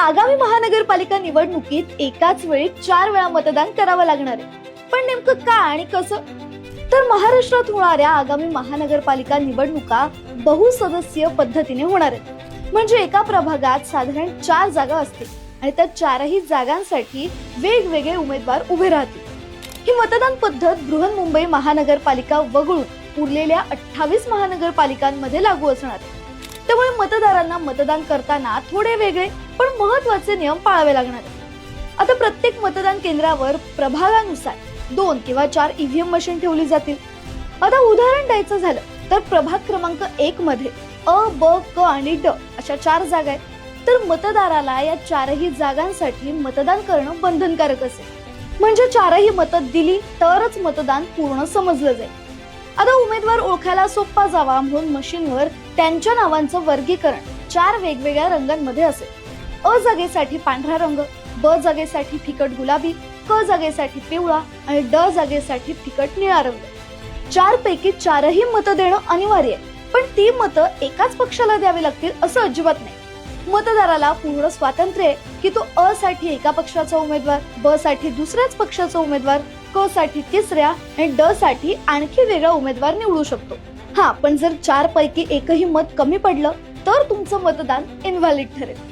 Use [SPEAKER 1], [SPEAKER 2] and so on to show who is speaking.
[SPEAKER 1] आगामी महानगरपालिका निवडणुकीत एकाच वेळी 4 वेळा मतदान करावं लागणार आहे। पण नेमकं का आणि कसं? तर महाराष्ट्रात होणाऱ्या आगामी महानगरपालिका निवडणुका बहुसदस्यीय पद्धतीने होणार आहेत। म्हणजे एका प्रभागात साधारण 4 जागा असतील आणि त्या 4ही जागांसाठी वेगवेगळे उमेदवार उभे राहतील। ही मतदान पद्धत बृहन्मुंबई महानगरपालिका वगळून उरलेल्या 28 महानगरपालिकांमध्ये लागू असणार आहे। त्यामुळे मतदारांना मतदान करताना थोडे वेगळे पण महत्त्वाचे नियम पाळावे लागणार आहेत। आता प्रत्येक मतदान केंद्रावर प्रभागानुसार 2 किंवा 4 ईव्हीएम मशीन ठेवली जातील। आता उदाहरण द्यायचं झालं तर प्रभाग क्रमांक 1 मध्ये अ, ब, क आणि ड अशा 4 जागा आहेत। तर मतदाराला या 4ही जागांसाठी मतदान करणं बंधनकारक असेल। म्हणजे 4ही मतं दिली तरच मतदान पूर्ण समजलं जाईल। आता उमेदवार ओळखायला सोपा जावा म्हणून मशीनवर त्यांच्या नावांचं वर्गीकरण 4 वेगवेगळ्या रंगांमध्ये असेल। अ जागेसाठी पांढरा रंग, ब जागेसाठी फिकट गुलाबी, क जागेसाठी पिवळा आणि ड जागेसाठी फिकट निळा रंग। 4 पैकी 4ही मतं देणं अनिवार्य आहे, पण ती मतं एकाच पक्षाला द्यावी लागतील असं अजिबात नाही। मतदाराला पूर्ण स्वातंत्र्य आहे की तो अ साठी एका पक्षाचा उमेदवार, ब साठी दुसऱ्याच पक्षाचा उमेदवार, क साठी तिसऱ्या आणि ड साठी आणखी वेगळा उमेदवार निवडू शकतो। हा, पण जर 4 पैकी एकही मत कमी पडलं तर तुमचं मतदान इनव्हॅलिड ठरेल।